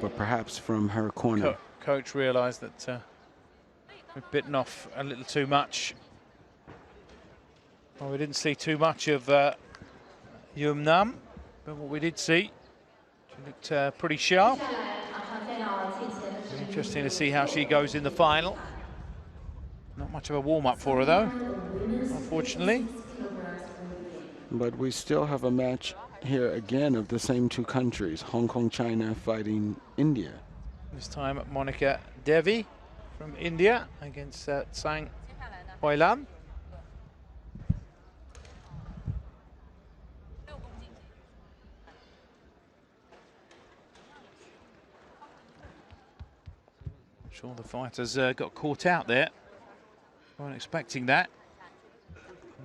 but perhaps from her corner. Coach realised that we've bitten off a little too much. Well, we didn't see too much of Yum Nam, but what we did see, she looked pretty sharp. Interesting to see how she goes in the final. Not much of a warm-up for her, though, unfortunately. But we still have a match here again of the same two countries, Hong Kong, China fighting India. This time Monica Devi from India against Tsang Huailan. Sure, the fighters got caught out there. Weren't expecting that.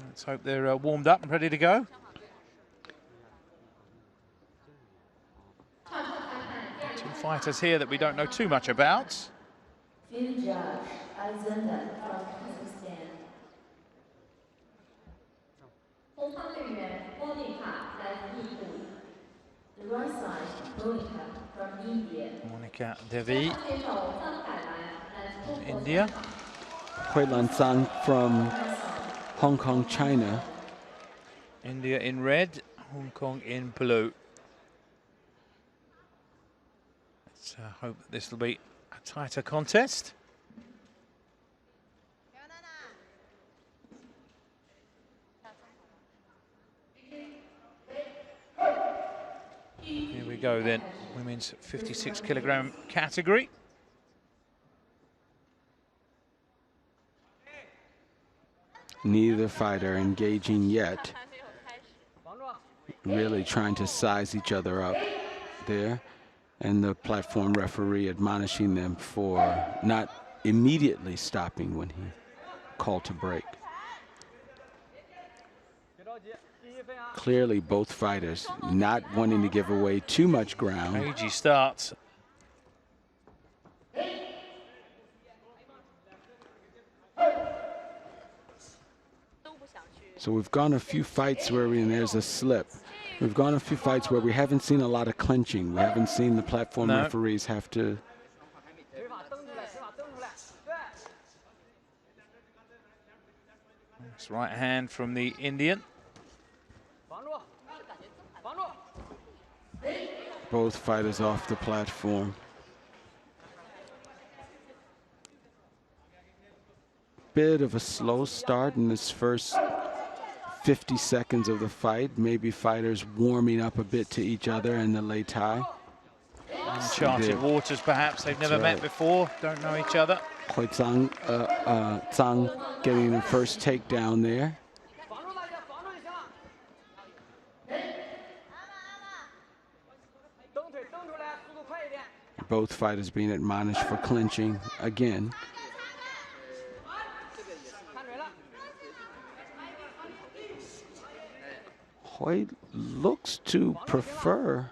Let's hope they're warmed up and ready to go. Two fighters here that we don't know too much about. Monica Devi from India. Huailan Zhang from Hong Kong, China. India in red, Hong Kong in blue. Let's hope that this will be a tighter contest. Here we go then, women's 56 kilogram category. Neither fighter engaging yet. Really trying to size each other up there. And the platform referee admonishing them for not immediately stopping when he called to break. Clearly both fighters not wanting to give away too much ground. Cagey starts. So we've gone a few fights where there's a slip. We've gone a few fights where we haven't seen a lot of clinching. We haven't seen the platform referees have to. Nice right hand from the Indian. Both fighters off the platform. Bit of a slow start in this first 50 seconds of the fight. Maybe fighters warming up a bit to each other in the lei tai. Uncharted waters, perhaps. They've never met before, don't know each other. Zhang getting the first takedown there. Both fighters being admonished for clinching again. Huailan looks to prefer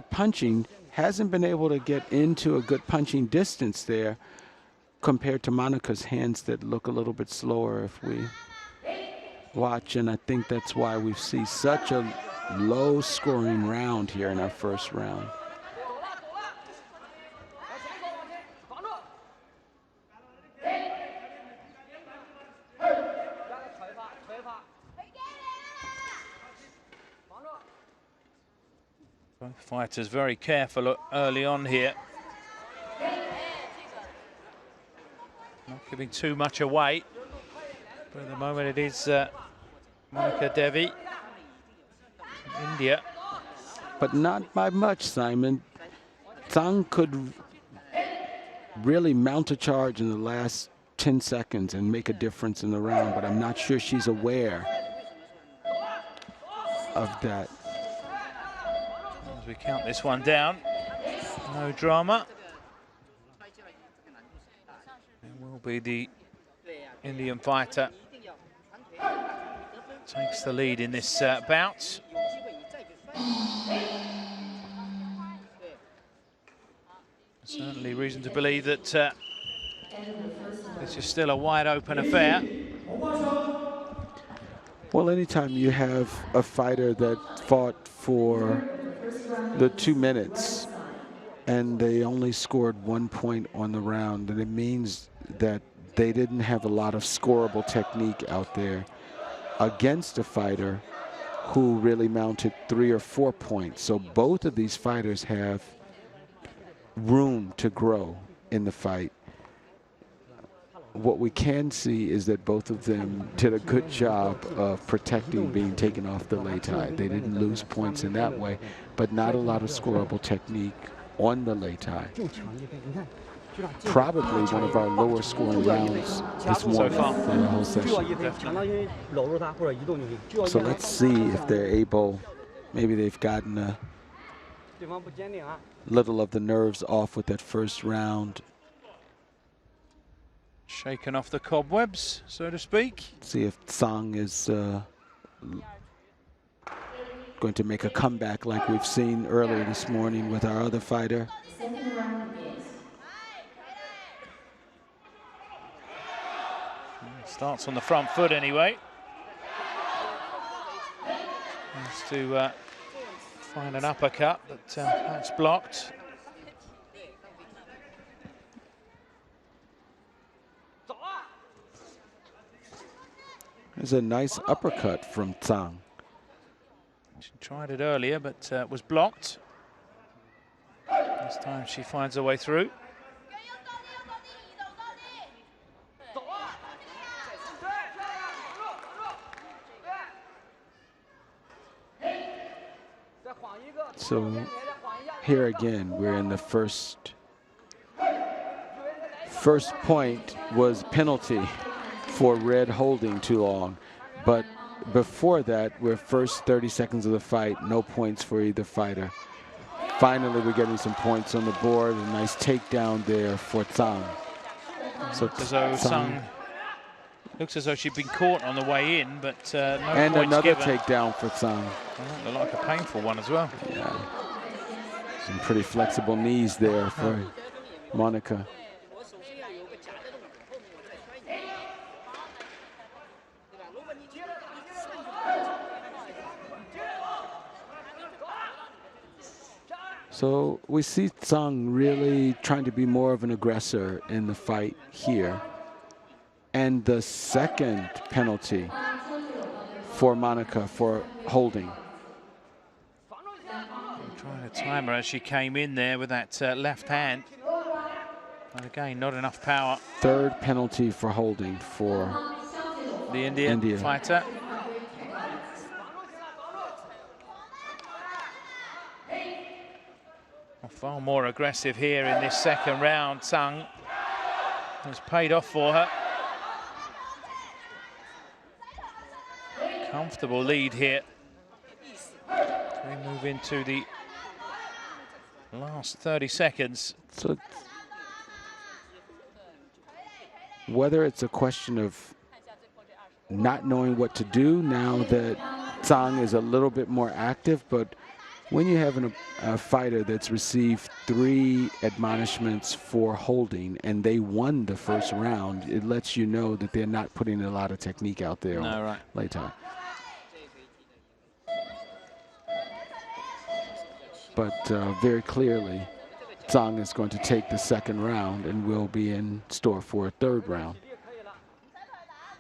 punching. Hasn't been able to get into a good punching distance there compared to Monica's hands that look a little bit slower if we watch, and I think that's why we see such a low scoring round here in our first round. Both fighters very careful early on here. Not giving too much away. But at the moment it is Monica Devi, India. But not by much, Simon. Zhang could really mount a charge in the last 10 seconds and make a difference in the round, but I'm not sure she's aware of that. As we count this one down, no drama. It will be the Indian fighter takes the lead in this bout. Certainly reason to believe that this is still a wide open affair. Well, anytime you have a fighter that fought for the 2 minutes, and they only scored 1 point on the round, and it means that they didn't have a lot of scoreable technique out there against a fighter who really mounted 3 or 4 points. So both of these fighters have room to grow in the fight. What we can see is that both of them did a good job of protecting being taken off the lei tai. They didn't lose points in that way, but not a lot of scoreable technique on the lei tai. Probably one of our lower scoring rounds this morning for the whole session. So let's see if they're able, maybe they've gotten a little of the nerves off with that first round. Shaken off the cobwebs, so to speak. See if Tsang is going to make a comeback like we've seen earlier this morning with our other fighter. Starts on the front foot anyway. Has to find an uppercut, but that's blocked. There's a nice uppercut from Tsang. She tried it earlier, but was blocked. This time she finds her way through. So here again, we're in the first point was penalty for red holding too long. But before that, we're first 30 seconds of the fight, no points for either fighter. Finally, we're getting some points on the board. A nice takedown there for Tsang. So Tsang looks as though she'd been caught on the way in, but no and points another given. takedown for Tsang. Oh, like a painful one as well. Yeah. Some pretty flexible knees there for Monica. So we see Tsang really trying to be more of an aggressor in the fight here. And the second penalty for Monica for holding. Trying to time her as she came in there with that left hand. And again, not enough power. Third penalty for holding for the Indian fighter. Far more aggressive here in this second round. Tsang has paid off for her. Comfortable lead here. We move into the last 30 seconds. So whether it's a question of not knowing what to do now that Tsang is a little bit more active, but when you have a fighter that's received 3 admonishments for holding and they won the first round, it lets you know that they're not putting a lot of technique out there on lei tai. But very clearly, Tsang is going to take the second round and will be in store for a third round.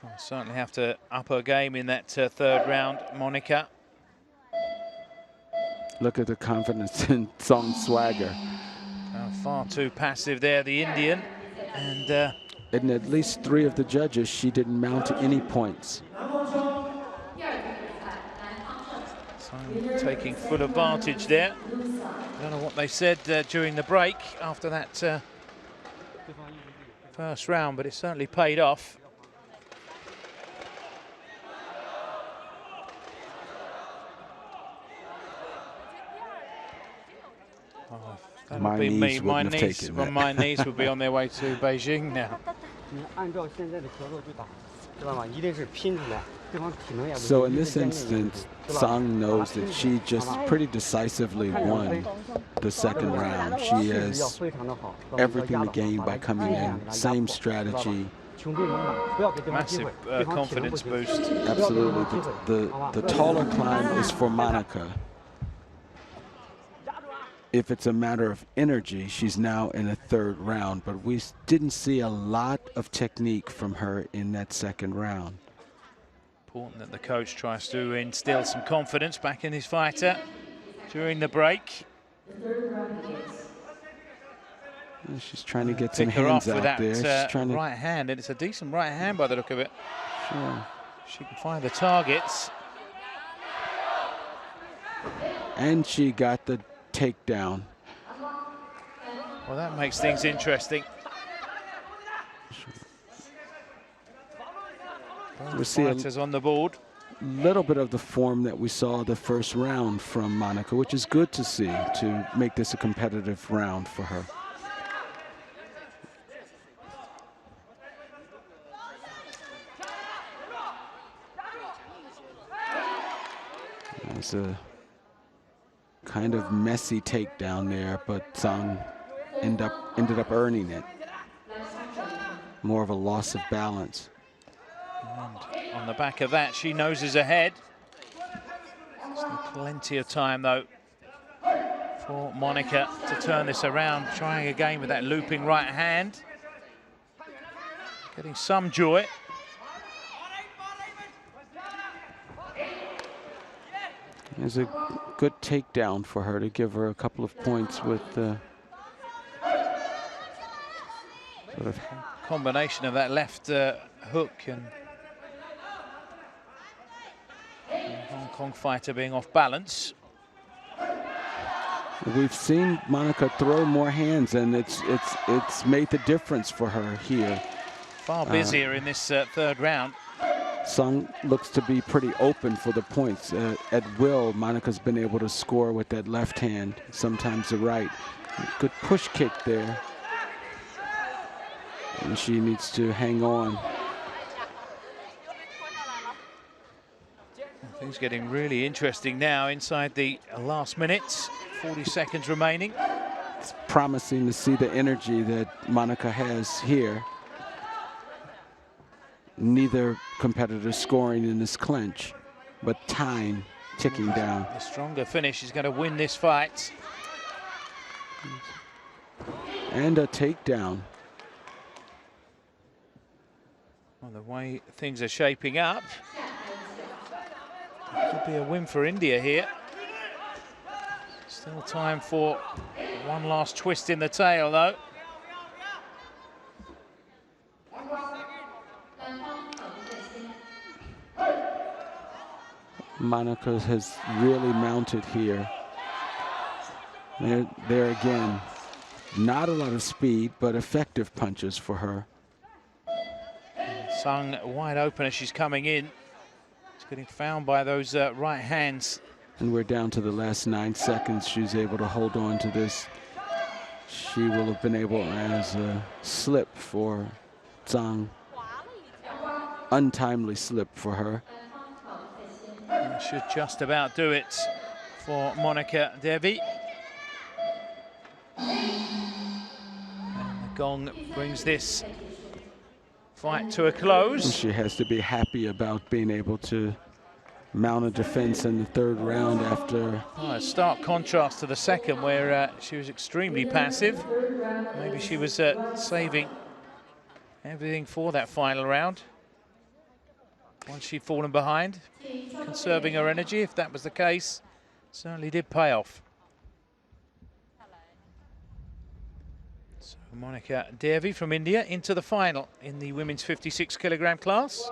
I'll certainly have to up her game in that third round, Monica. Look at the confidence in Tsang's swagger. Far too passive there, the Indian. And in at least 3 of the judges, she didn't mount any points. So taking full advantage there. I don't know what they said during the break after that first round, but it certainly paid off. My knees wouldn't have taken that. My knees would be on their way to Beijing now. So in this instance, Tsang knows that she just pretty decisively won the second round. She has everything to gain by coming in. Same strategy. Massive confidence boost. Absolutely. The taller climb is for Monica. if it's a matter of energy, she's now in a third round, but we didn't see a lot of technique from her in that second round. Important that the coach tries to instill some confidence back in his fighter during the break. And she's trying to get Pick some her hands off with out there. She's that trying right hand, and it's a decent right hand by the look of it. Sure. She can find the targets. And she got the takedown. Well, that makes things interesting. We see Fighters on the board. Little bit of the form that we saw the first round from Monica, which is good to see, to make this a competitive round for her. It's a kind of messy takedown there, but Zhang ended up earning it. More of a loss of balance. And on the back of that, she noses ahead. Still plenty of time, though, for Monica to turn this around. Trying again with that looping right hand. Getting some joy. It's a good takedown for her to give her a couple of points with the sort of combination of that left hook and the Hong Kong fighter being off balance. We've seen Monica throw more hands, and it's made the difference for her here. Far busier in this third round. Sung looks to be pretty open for the points. At will, Monica's been able to score with that left hand, sometimes the right. Good push kick there. And she needs to hang on. Things getting really interesting now inside the last minutes. 40 seconds remaining. It's promising to see the energy that Monica has here. Neither competitor scoring in this clinch, but time ticking down. The stronger finish is going to win this fight. And a takedown. Well, the way things are shaping up, could be a win for India here. Still time for one last twist in the tail, though. Monica has really mounted here. There again, not a lot of speed, but effective punches for her. Sung wide open as she's coming in. She's getting found by those right hands. And we're down to the last 9 seconds. She's able to hold on to this. She will have been able, as a slip for Zhang, untimely slip for her. Should just about do it for Monica Devi. And the gong brings this fight to a close. And she has to be happy about being able to mount a defense in the third round after. A stark contrast to the second, where she was extremely passive. Maybe she was saving everything for that final round. Once she'd fallen behind, conserving her energy, if that was the case, certainly did pay off. So Monica Devi from India into the final in the women's 56 kilogram class.